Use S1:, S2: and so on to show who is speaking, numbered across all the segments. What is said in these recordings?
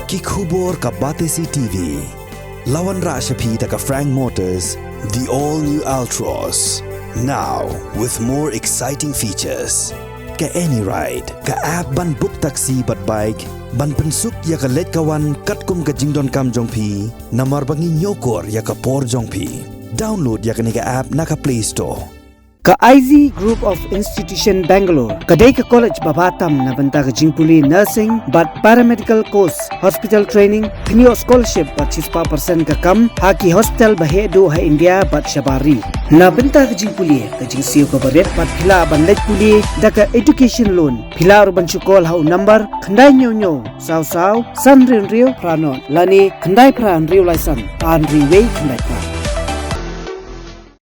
S1: Ki khubor ka Batesi TV. Lawan Rashapi taka Frank Motors, the all-new Altros. Now, with more exciting features. Ka any ride, ka app ban book taxi bat bike, ban pensuk ya ka let kawan katkum ka jingdon kam jongpi, namar bangi nyokor ya ka por jongpi. Download ya ka nika app naka Play Store.
S2: Ka IZ Group of Institution Bangalore, kadai ka college babatam na banta ka jingpuli nursing but paramedical course, hospital training, thinyo scholarship but 6% ka kam, haki hospital bahedo ha India but shabari. Na banta ka jingpuli ka jingsiyo ka baret but pila ban let puli da ka education loan. Pila ban chukol ha number khandai nyo saw san rio pranon lani khandai pran rio laisan an riway khandai pra.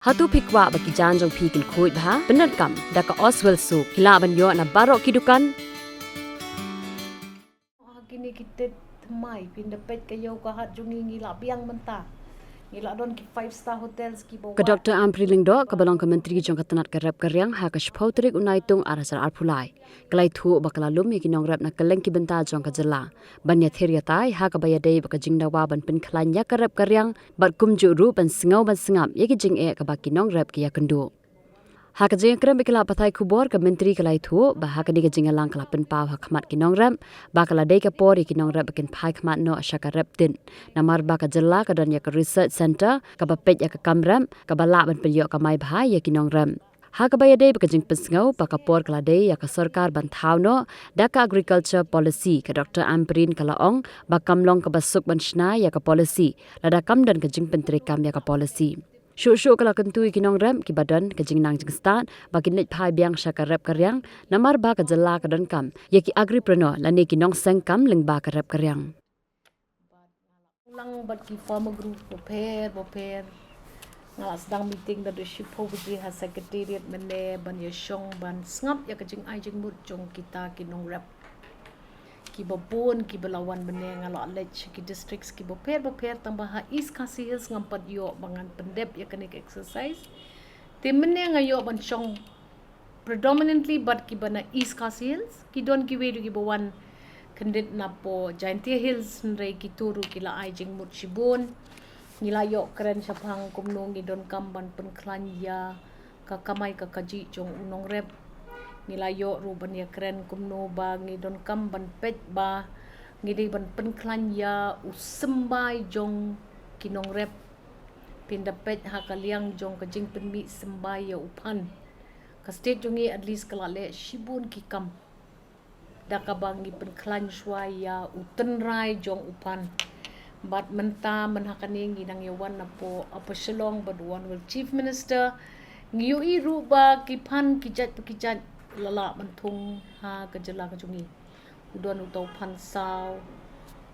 S3: Hatu pikwa bagi janjong pikil kuit bah benar kam daka Oswell su kila banyo na barok kidukan
S4: Gini kita temai pindapet kayo kahat jungi ngila biang mentah ngila don ki 5-star hotels ki bawa
S3: ke Dr. Ampriling do ke balong ke menteri jong katanat kerap keryang ha ke shpautrik unaitung arasar arpulai kelai thu bakalalum ki nong rap na keleng ki benta jong ka jela banya theria tai ha ka bayadei baka jingdawa ban pin khlanya kerap keryang bat kumju ru ban singau ban singap ye ki jing e ka baki nong rap ki yakendu ha ka jing krem bikala pathai khubor ke menteri kelai thu ba ha ka ni ka jingalang kala pin pau ha khmat ki nong ram ba kala dei ka pori ki nong rap bakin phai khmat no ashaka rap din namar ba ka jela ka dan ya ka research center ka ba pet ya ka kamram ka bala ban pilyo ka mai bhai ya ki nong ram ha ka bayadei ba ka jing pesngau ba ka por kala dei ya ka sarkar ban thau no da ka agriculture policy ka Dr. Amprin kala ong ba kamlong ka basuk ban shna ya ka policy lada kam dan ka jing pentri kam ya ka policy Shushu kala kentui kinong rem ki badan ke jingnang jing start bagi net phai biang shaka rep karyang namar ba ka jala ka dan kam ye ki agripreneur lani kinong seng kam ling ba ka rep karyang
S4: lang bat ki farmer group boper ngala sedang meeting da leadership poverty ha secretariat mene ban ye shong ban ngap ya ka jing ai jing mut jong kita kinong rep ki babon ki belawan bene ngalo lech ki districts ki boper tambah ha east kasis ngampat yo bangan pendep ya kanik exercise te mene ngayo ban shong predominantly but ki bana east kasis ki don ki wedu ki bawan kendit na po Giantia Hills nrei ki turu ki la ai jing mut shibon ngila yo keren syapang kumno ngi don kamban penklan ya ka kamai ka kaji jong unong rep ngilayo ruban ya keren kumno ba ngi don kam ban pet ba ngi dei ban penklan ya usembai jong kinong rep pinda pet ha kaliang jong ka jing penmi sembai ya upan ka state jongi at least kala le shibun ki kam da ka bang ngi penklan shwa ya utenrai jong upan bat menta menhakani ngi nang yawan na po apa shalong baduan with chief minister ngi yu i ruba ki pan ki jat lala mantung ha kejela kejungi udon utau pan saw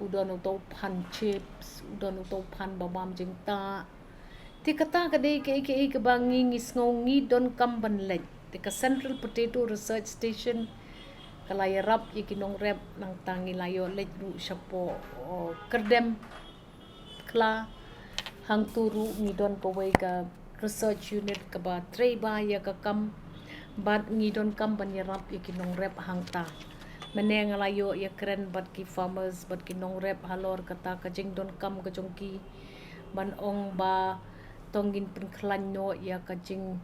S4: udon utau pan chips udon utau pan babam jingta ti kata kadai ke bangi ngisngongi don kamban lek ti ka Central Potato Research Station kalaya rap yikinong rep nang tangi layo lek ru syapo kerdem kla hang turu ngidon pawai ka research unit ka ba tray ba ya ka kam bat ngidon kam ban yarap yakinong rep hangta meneng layo ya keren bat ki farmers bat kinong rep halor kata ka jingdon kam ka jongki ban ong ba tongin penklan no ya ka jing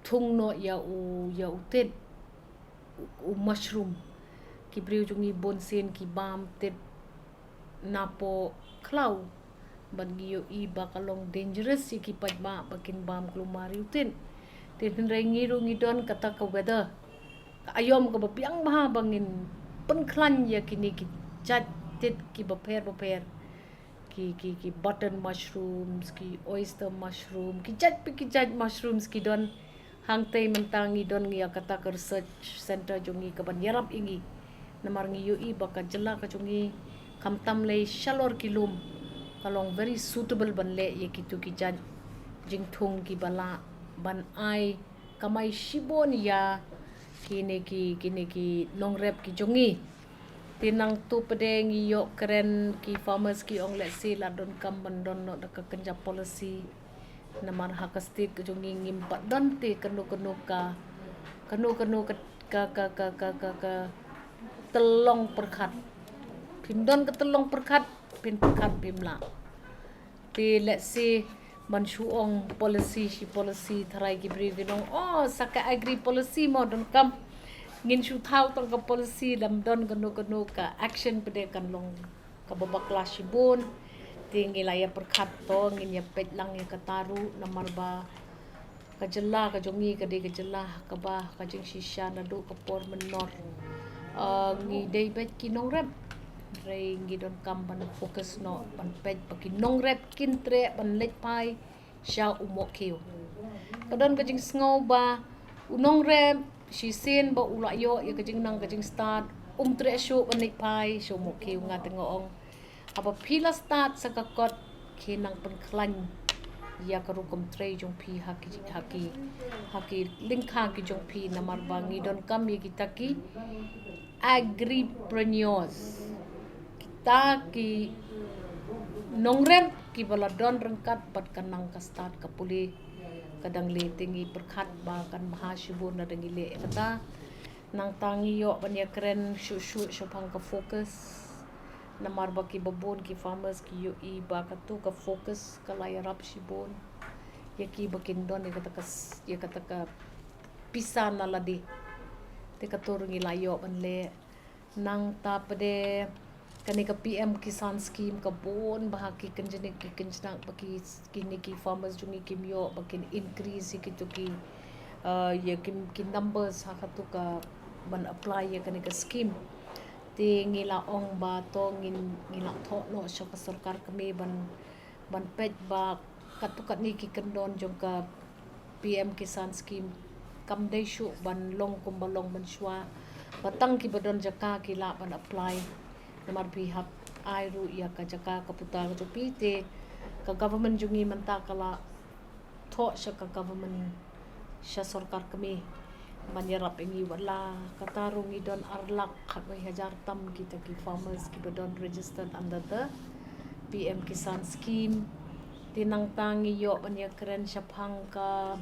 S4: thung no ya utet u mushroom ki briu jungi bonsen ki bam tet napo klau ban giyo i bakalong dangerous ki padma bakin bam klumari utin tin rengiru ngidon kata ka weather ayom ka bapiang maha bangin penklan ya kini ki chat tit ki baper ki button mushrooms ki oyster mushroom ki chat mushrooms ki don hang tei mentangi don ngia kata ka research center jongi ka ban yarap ingi namar ngi yu i baka jela ka jongi kamtam le shalor kilum kalong very suitable ban le ye kitu ki chat jingthung ki bala ban ai kamai shibon ya kini ki long rep ki jongi tinang tu pedeng yo keren ki farmers ki ong let's say la don kam ban don no da ka kenja policy namar hak state ke jongi ngimpat don te kanu ka telong perkhat Pimdon ketelong perkat pin perkat pimla. Ti let's say mansuong policy tharai ki bri ginong saka agri policy modern kam ngin shu thau tong ka policy dam don ganu ka action pede kan long ka babakla shibun tingi laya perkat to ngin ya pet lang ya kataru namarba ka jella ka jongi ka de ka jella ka ba ka jing shisha na do ka por menor ngi dei bet ki nong rep rei ngi don kam ban focus no ban pet pa ki nong rep kin tre ban lek pai sha umok kiu kadon ka jing sngo ba unong rep she sen ba ulayo ya kajing nang kajing start tre show banik pai show mo kiu nga tengoong apa pila start sa kakot kinang penklan ya karukom tre jong pi haki lingkha ki jong pi namar bangi don kam ye kita ki agripreneurs kita ki nongrem ki baladon rengkat pat kanang ka start ka puli kadang le tingi perkat ba kan mahasibun na dengi le kata nang tangi yo banya keren shu pang ka focus namar ba ki babon ki farmers ki yo I ba ka tu ka focus ka layarap sibon ya ki bakin don ya kata ka pisa na ladi te ka turungi layo ban le nang ta pade kani ka PM Kisan scheme ka bon bahaki kanjene ki kanjnak baki kini ki farmers jungi kimyo bakin increase ki to ki ya ki numbers hakatu ka ban apply ya kani ka scheme ti ngila ong ba to ngila tho no sya ka sarkar kami ban pet ba katukat ni ki kendon jong ka PM Kisan scheme kam dai shu ban long kumbalong ban shwa batang ki badon jaka ki la ban apply namar pihak airu ya ka jaka ka puta ka pite ka government jungi menta kala tho sya ka government sya sarkar kami manyarap ingi wala katarung idon arlak khabai hajar tam kita ki farmers ki badon registered under the PM Kisan scheme tinang tangi yo banya keren sya phang ka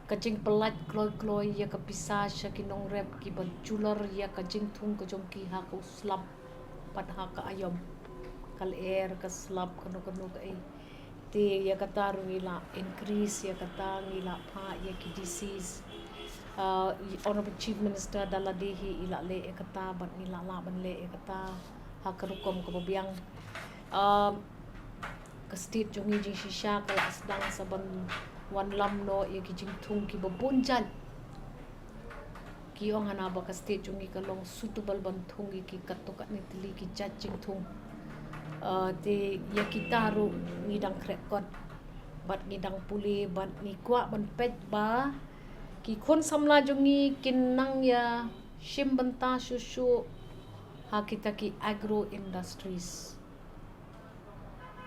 S4: kajing pelat kloi ya ka pisa sya kinong rep ki bajular ya kajing thung ka jong ki ha ka slap pat ha ka ayom kal air ka slap kanu ka ai ti ya kata rungila increase ya kata ngila pha ya ki disease honorable chief minister daladihi ila le kata bat ngila la ban le kata ha ka rukom ka babiang ka state jongi ji shisha ka asdang saban wan lam no ya ki jing thung ki babunjan kiong hana ba ka state jungi ka long suitable ban thung ki katokat ni tili ki judging thung te ya kitaru ngidang krekot bat ngidang puli bat ni kwa ban pet ba ki khon samla jungi kinang ya shim banta shushu ha kita ki agro industries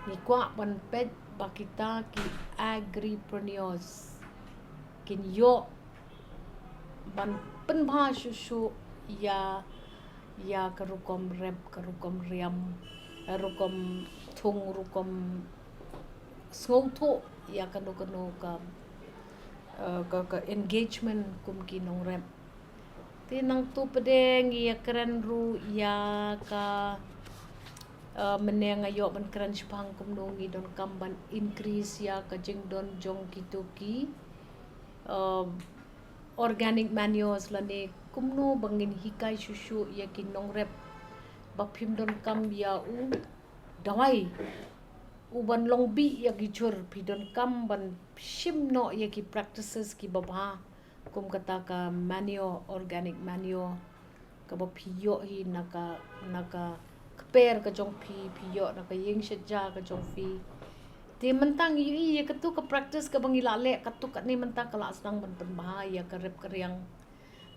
S4: ni kwa ban pet ba kita ki agripreneurs kin yo ban penbha shushu ya karukom rep karukom riam rukom thung rukom sngoto ya kanu ka engagement kum kinong rep tinang tu pedeng ya keren ru ya ka meneng ayo ban keren spang kum nongi don kamban increase ya ka jing don jong kituki organic manures lani kumno bangin hikai shushu ya kinong rep bapim don kam ya dawai uban long bi ya gichur pidon kam ban shimno ya ki practices ki babha kum kata ka manure organic manure ka bapiyo hi naka kper ka jong piyo naka yeng shaja ka jong fi ti mentang ya katu ka practice ka bangila le katu ka ni mentang kala asang ban bahaya ka rep karyang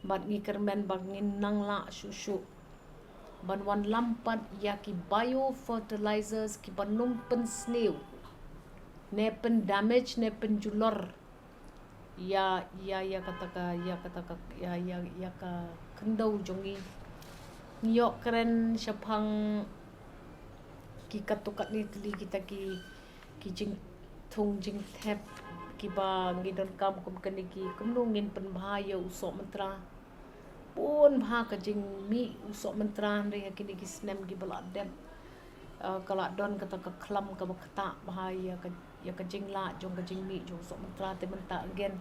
S4: bat ngi kermen bangin nang la shushu ban wan lampat ya ki bio fertilizers ki banung pen snail ne pen damage ne pen julor ya kata ka kendau jongi nyo keren syapang ki katukat ni tili kita ki jing thung jing thep ki ba ngidon kam kum kaniki kum nungin pen bahaya usok mantra pun bha ka jing mi usok mentran re kini gisnem gi balak dem kalak don kata ka klam ka bakta bahaya ka ya ka jing la jong ka jing mi jong usok mentran te menta again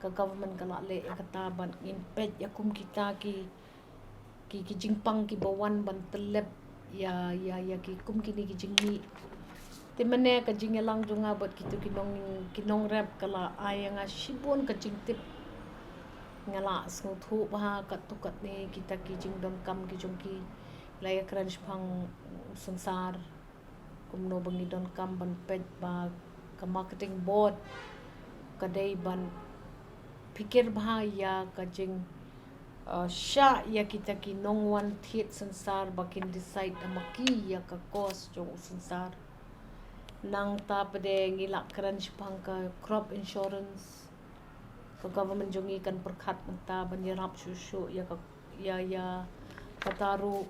S4: ka government kalak le kata ban in pet ya kum kita ki jing pang ki bawan ban telep ya ki kum kini ki jing mi te mene ka jing elang jonga bot kitu kinong rap kala ayanga shibon ka jing tip ngala sngu thu ba kat tukat ni kita ki jing don kam ki jong ki laya crunch phang sansar kumno bangi don kam ban pet ba ka marketing board ka dei ban pikir ba ya ka jing sha ya kita ki nong wan thiet sansar bakin decide amaki ya ka cost jong sansar nang ta pade ngila crunch phang ka crop insurance ka government jongi kan perkhat menta banyarap susu ya kataru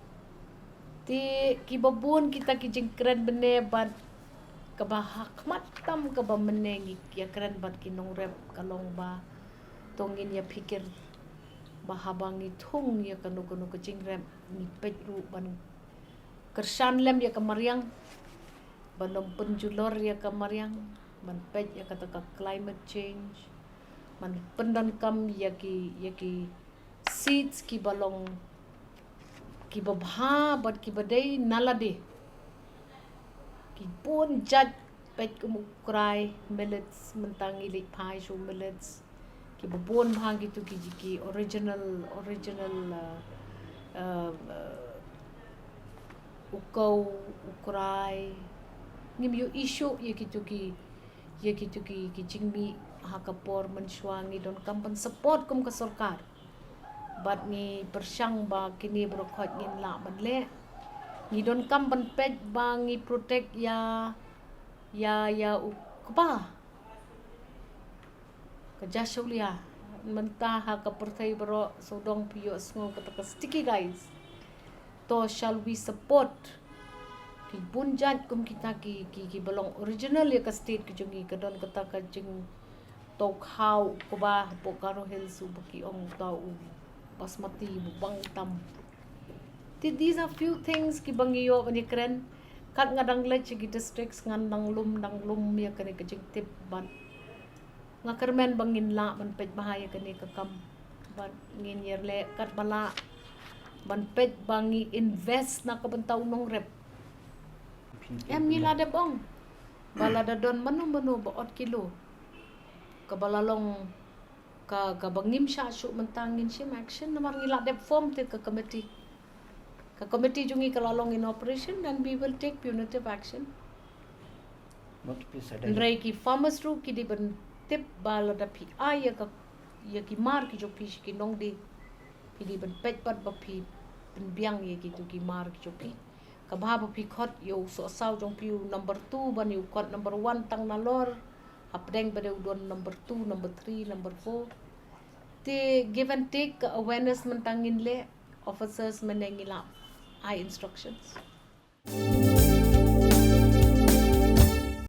S4: ti ki babun kita ki jingkren bene ban ka bahak matam ka ba menengi ya kren bat ki nong rep kalong ba tongin ya pikir bahabangi thung ya kanu ka jingrem ni pejru ban kersan lem ya kamariang banom penjulor ya kamariang ban pej ya kata ka climate change man pendan kam ya ki seeds ki balong ki babha bat ki badai nalade ki pun jat pet kumukrai millets mentangi lik pai so millets ki babon bhang gitu ki original ukau ukrai ngim yo issue ye gitu ki jingmi hakapor mensuangi don kampan support kum ka sarkar bat ni persyang ba kini brokhot ngin la banle ni don kampan pet ba ngi protect ya ukba ka jasulia mentah ka pertai bro sodong pio sngo ka sticky guys to shall we support ki bunjat kum kita ki belong original ya ka state ki jungi ka don kata ka jing to khau ko ba pokaro hilsu baki ong tau basmati bang tam these are few things ki bangiyo bani kren kat ngadang le chi districts ngandang lum ya kani ka jing tip ban ngakermen bangin la ban pet bahaya kani ka kam ban ngin yerle kat bala ban pet bangi invest na ka bentaw nong rep em ngila de bong bala da don manu baot kilo kabalalong ka bangim sya su mentangin sim action namar ngila de form te ka committee jungi kalalong in operation and we will take punitive action Nrai ki farmers ru ki di ban tip bala da pi ya ki mar ki jo pi ki nong di di ban pet pat ba pi biang ye ki tu ki mar ki jo pi ka ba pi khot yo so saw jong pi number 2 ban yu khot number 1 tang na lor apdeng pada udon number 2 number 3 number 4 te give and take awareness mentangin le officers menengila I instructions